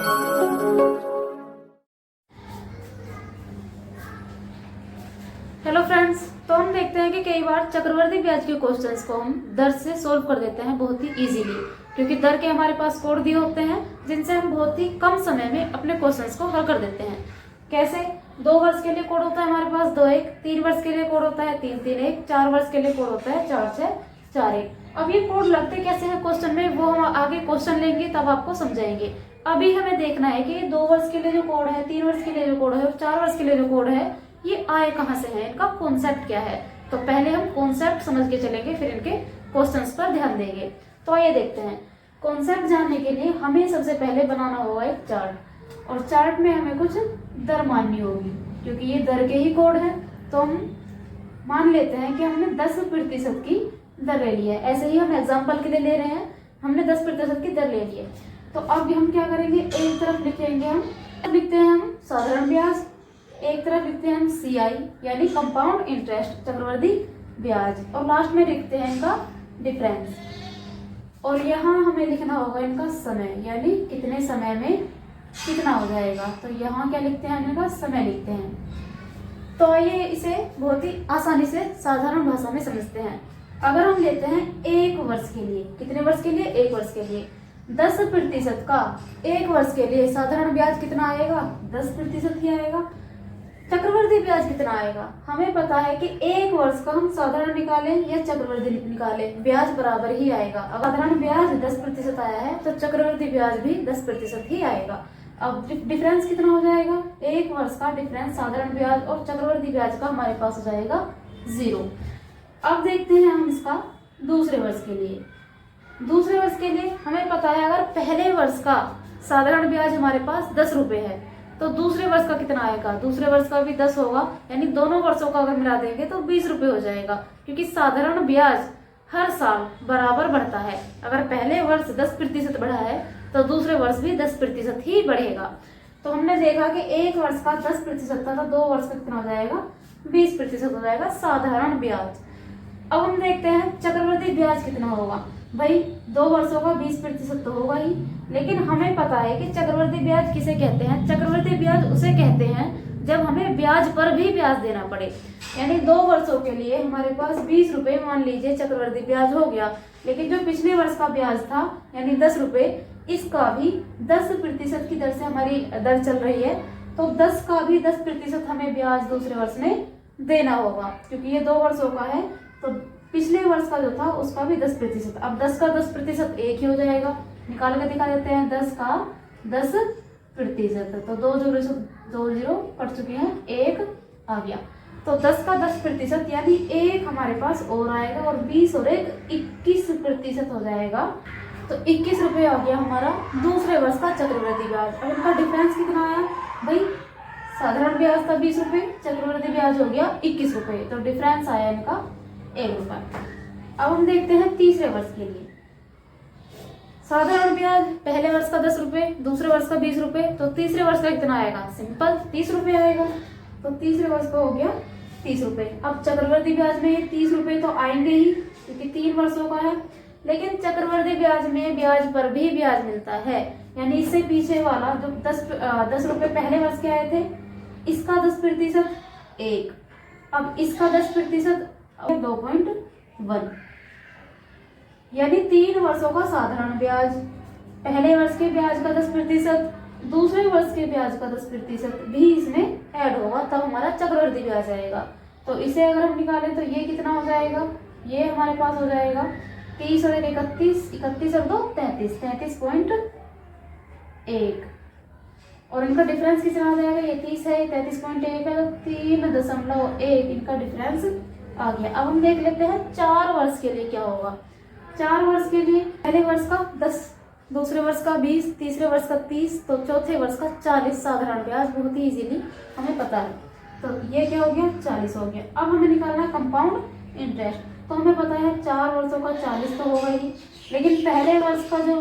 Hello friends, तो हम देखते हैं कि कई बार चक्रवर्ती ब्याज के क्वेश्चंस को हम दर से सोल्व कर देते हैं बहुत ही इजीली, क्योंकि दर के हमारे पास कोड दिए होते हैं जिनसे हम बहुत ही कम समय में अपने क्वेश्चंस को हल कर देते हैं। कैसे? 2 वर्ष के लिए कोड होता है हमारे पास 2-1, 3 वर्ष के लिए कोड होता है 3-3-1, 4 वर्ष के लिए कोड होता है 4-6-4-1। अब ये कोड लगते कैसे हैं क्वेश्चन में, वो हम आगे क्वेश्चन लेंगे तब आपको समझाएंगे। अभी हमें देखना है कि 2 वर्ष के लिए जो कोड है, 3 वर्ष के लिए जो कोड है और 4 वर्ष के लिए जो कोड है, ये आए कहाँ से है, इनका कॉन्सेप्ट क्या है। तो पहले हम कॉन्सेप्ट समझ के चलेंगे, फिर इनके क्वेश्चंस पर ध्यान देंगे। तो आइए देखते हैं। कॉन्सेप्ट जानने के लिए हमें सबसे पहले बनाना होगा एक चार्ट, और चार्ट में हमें कुछ दर माननी होगी, क्योंकि ये दर के ही कोड है। तो हम मान लेते हैं कि हमने 10% की दर ले ली है। ऐसे ही हम एग्जाम्पल के लिए ले रहे हैं, हमने 10% की दर ले ली है। तो अब हम क्या करेंगे, एक तरफ लिखेंगे हम साधारण ब्याज, एक तरफ लिखते हैं हम CI यानी कंपाउंड इंटरेस्ट चक्रवृद्धि ब्याज, और लास्ट में लिखते हैं इनका डिफरेंस। और यहाँ हमें लिखना होगा इनका समय, यानी कितने समय में कितना हो जाएगा। तो यहाँ क्या लिखते हैं, इनका समय लिखते हैं। तो आइए इसे बहुत ही आसानी से साधारण भाषा में समझते हैं। अगर हम लेते हैं 1 वर्ष के लिए, कितने वर्ष के लिए, 1 वर्ष के लिए 10% का 1 वर्ष के लिए साधारण ब्याज कितना आएगा, 10% ही आएगा। चक्रवृद्धि ब्याज कितना आएगा, हमें पता है कि 1 वर्ष का हम साधारण निकालें या चक्रवृद्धि निकालें, ब्याज बराबर ही आएगा। अगर साधारण ब्याज 10% आया है तो चक्रवृद्धि ब्याज भी 10% ही आएगा। अब डिफरेंस कितना हो जाएगा, 1 वर्ष का डिफरेंस साधारण ब्याज और चक्रवृद्धि ब्याज का हमारे पास हो जाएगा 0। अब देखते हैं हम इसका दूसरे वर्ष के लिए। दूसरे वर्ष के लिए हमें पता है, अगर पहले वर्ष का साधारण ब्याज हमारे पास 10 रुपए है तो दूसरे वर्ष का कितना आएगा, दूसरे वर्ष का भी 10 होगा, यानी दोनों वर्षों का अगर मिला देंगे तो 20 रुपए हो जाएगा, क्योंकि साधारण ब्याज हर साल बराबर बढ़ता है। अगर पहले वर्ष 10% बढ़ा है तो दूसरे वर्ष भी 10% ही बढ़ेगा। तो हमने देखा कि 1 वर्ष का 10% था तो 2 वर्ष का कितना हो जाएगा, 20% हो जाएगा साधारण ब्याज। अब हम देखते हैं चक्रवृद्धि ब्याज कितना होगा। भाई 2 वर्षों का 20% तो होगा ही, लेकिन हमें पता है कि चक्रवृद्धि ब्याज किसे कहते हैं। चक्रवृद्धि ब्याज उसे कहते हैं जब हमें ब्याज पर भी ब्याज देना पड़े, यानी 2 वर्षों के लिए हमारे पास 20 रुपए मान लीजिए चक्रवृद्धि ब्याज हो गया, लेकिन जो पिछले वर्ष का ब्याज था यानी 10 रुपए, इसका भी 10% की दर से हमारी दर चल रही है, तो 10 का भी 10% हमें ब्याज दूसरे वर्ष में देना होगा, क्योंकि ये 2 वर्षों का है। तो पिछले वर्ष का जो था उसका भी 10%। अब 10 का 10% एक ही हो जाएगा, निकाल के दिखा देते हैं। 10 का 10%, तो 2 जीरो कट चुके हैं, 1 आ गया। तो 10 का 10% यानी 1 हमारे पास और आएगा, और 20 और 1 21% हो जाएगा। तो 21 रुपये आ गया हमारा दूसरे वर्ष का चक्रवृद्धि ब्याज। अब इनका डिफरेंस कितना आया भाई, साधारण ब्याज था 20 रुपये, चक्रवृद्धि ब्याज हो गया 21 रुपये, तो डिफरेंस आया इनका 1 रुपये। अब हम देखते हैं तीसरे वर्ष के लिए। साधारण ब्याज पहले वर्ष का 10 रुपये, दूसरे वर्ष का 20 रुपये, तो तीसरे वर्ष का कितना आएगा, सिंपल 30 रुपये आएगा। तो तीसरे वर्ष का हो गया 30 रुपये। अब चक्रवृद्धि ब्याज में 30 रुपये तो आएंगे ही, क्योंकि 3 वर्षों का है, लेकिन चक्रवृद्धि ब्याज में ब्याज पर भी ब्याज मिलता है, यानी इससे पीछे वाला जो 10 रुपये पहले वर्ष के आए थे, इसका 10% 1, अब इसका 10% 2.1, यानी 3 वर्षों का साधारण ब्याज, पहले वर्ष के ब्याज का 10%, दूसरे वर्ष के ब्याज का 10% भी इसमें ऐड होगा, तब हमारा चक्रवृद्धि ब्याज आएगा। तो इसे अगर हम निकालें तो ये कितना हो जाएगा, ये हमारे पास हो जाएगा 30 और 31, 31 और 2 33, 33.1, और इनका डिफरेंस कितना आ जाएगा, ये 30 है, 33.1 है, 3.1 इनका डिफरेंस आ गया। अब हम देख लेते हैं 4 वर्ष के लिए क्या होगा। 4 वर्ष के लिए पहले वर्ष का 10, दूसरे वर्ष का 20, तीसरे वर्ष का 30, तो चौथे वर्ष का 40 साधारण ब्याज, बहुत ही इजीली हमें पता है। तो ये क्या हो गया, 40 हो गया। अब हमें निकालना है कंपाउंड इंटरेस्ट। तो हमें पता है 4 वर्षों का 40 तो होगा ही, लेकिन पहले वर्ष का जो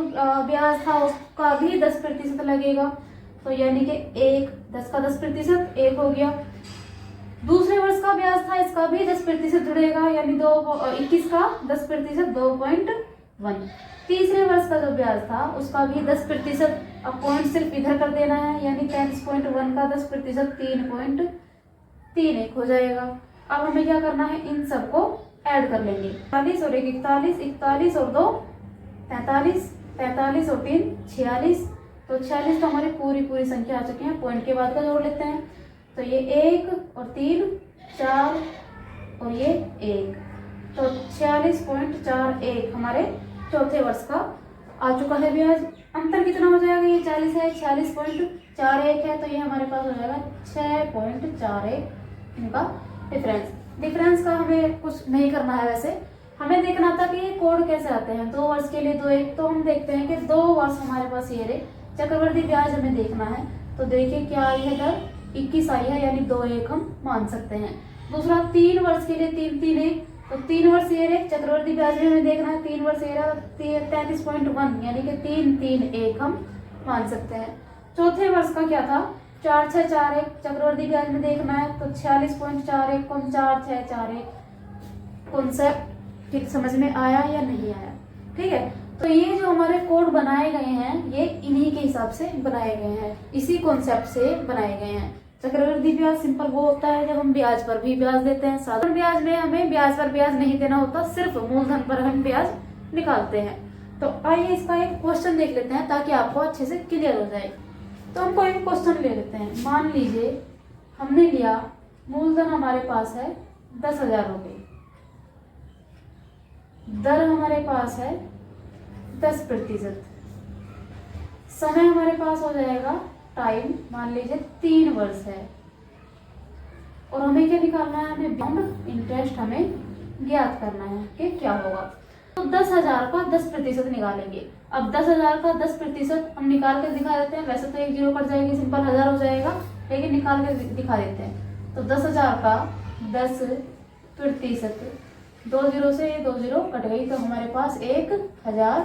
ब्याज था उसका भी 10% लगेगा, तो यानी कि 10 का 10% 1 हो गया। दूसरे वर्ष का ब्याज था, इसका भी 10% जुड़ेगा, यानी 21 का 10% 1। तीसरे वर्ष का जो ब्याज था उसका भी 10%, अब पॉइंट सिर्फ इधर कर देना है, यानी 10.1 का 10% 3.31 हो जाएगा। अब हमें क्या करना है, इन सबको ऐड कर लेंगे। 41 और 1 41, 41 और 2 43, 43 और 3 46, तो 46 तो हमारी पूरी संख्या आ चुकी है। पॉइंट के बाद का जोड़ लेते हैं, तो ये 1 और 3 4 और ये 1, तो 46.41 हमारे चौथे वर्ष का आ चुका है ब्याज। अंतर कितना हो जाएगा, ये 40 है, 46.41 है, तो ये हमारे पास हो जाएगा 6.41 इनका डिफरेंस का हमें कुछ नहीं करना है। वैसे हमें देखना था कि ये कोड कैसे आते हैं 2 वर्ष के लिए 2-1, तो हम देखते हैं कि 2 वर्ष हमारे पास ये रहे, चक्रवृद्धि ब्याज हमें देखना है। तो देखिए क्या आई है दर, 21 आई है, यानी 2-1 हम मान सकते हैं। दूसरा 3 वर्ष के लिए 3-3-1, तो 3 वर्ष ये रहे, चक्रवृद्धि ब्याज भी हमें देखना है। 3 वर्ष ये रहा 33.1, यानी कि 3-3-1 हम मान सकते हैं। चौथे वर्ष का क्या था, 4-6-4-1, चक्रवृद्धि ब्याज में देखना है, तो 46.41 को 4-6-4-1 कॉन्सेप्ट ठीक समझ में आया या नहीं आया, ठीक है। तो ये जो हमारे कोड बनाए गए हैं ये इन्हीं के हिसाब से बनाए गए हैं, इसी कॉन्सेप्ट से बनाए गए हैं। चक्रवृद्धि ब्याज सिंपल वो होता है जब हम ब्याज पर भी ब्याज देते हैं। साधारण ब्याज में हमें ब्याज पर ब्याज नहीं देना होता, सिर्फ मूलधन पर हम ब्याज निकालते हैं। तो आइए इसका एक क्वेश्चन देख लेते हैं ताकि आपको अच्छे से क्लियर हो जाए। तो हम कोई भी क्वेश्चन ले लेते हैं। मान लीजिए हमने लिया मूलधन हमारे पास है 10,000 रुपये, दर हमारे पास है 10%, समय हमारे पास हो जाएगा टाइम मान लीजिए 3 वर्ष है, और हमें क्या निकालना है, हमें बाउंड इंटरेस्ट हमें ज्ञात करना है कि क्या होगा। तो 10,000 का 10% निकालेंगे। अब 10,000 का 10% हम निकाल के दिखा देते हैं। वैसे तो एक जीरो कट जाएगी, सिंपल 1000 हो जाएगा, लेकिन निकाल के दिखा देते हैं। तो 10,000 का 10%, 2 जीरो से 2 जीरो कट गई, तो हमारे पास 1,000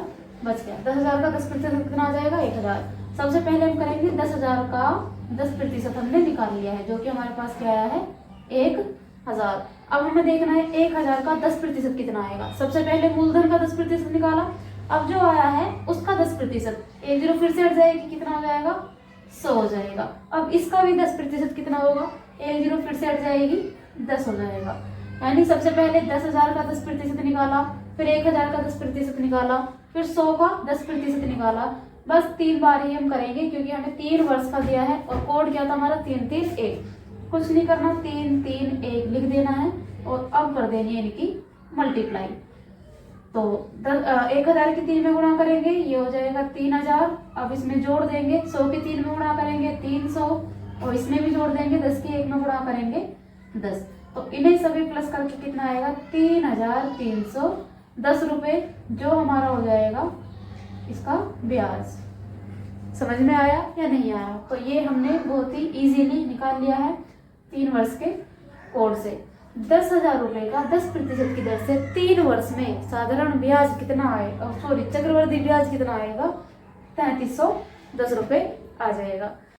बच गया। 10,000 का 10% कितना आ जाएगा, 1,000। सबसे पहले हम करेंगे 10,000 का 10% हमने निकाल लिया है, जो कि हमारे पास क्या आया है 1,000। अब हमें देखना है 1,000 का 10% कितना आएगा। सबसे पहले मूलधन का 10% निकाला, अब जो आया है उसका 10%, 1 जीरो फिर से हट जाएगी, कितना हो जाएगा 100 हो जाएगा। अब इसका भी 10% कितना होगा, 1 जीरो फिर से हट जाएगी, 10 हो जाएगा। यानी सबसे पहले 10,000 का 10% निकाला, फिर 1,000 का 10% निकाला, फिर 100 का 10% निकाला। बस 3 बार ही हम करेंगे क्योंकि हमें 3 वर्ष का दिया है और कोड क्या था हमारा 3-3-1। कुछ नहीं करना, 3-3-1 लिख देना है और अब कर देनी है इनकी मल्टीप्लाई। तो 1,000 की 3 में गुणा करेंगे, ये हो जाएगा 3,000। अब इसमें जोड़ देंगे, 100 की 3 में गुणा करेंगे 300, और इसमें भी जोड़ देंगे 10 की 1 में गुणा करेंगे 10। तो इन्हें सभी प्लस करके कितना आएगा 3,310 रुपये, जो हमारा हो जाएगा इसका ब्याज। समझ में आया या नहीं आया? तो ये हमने बहुत ही इजीली निकाल लिया है 3 वर्ष के कोड से। 10,000 रुपये का 10% की दर से 3 वर्ष में साधारण ब्याज कितना आएगा, सॉरी चक्रवृद्धि ब्याज कितना आएगा, 3,310 रुपये आ जाएगा।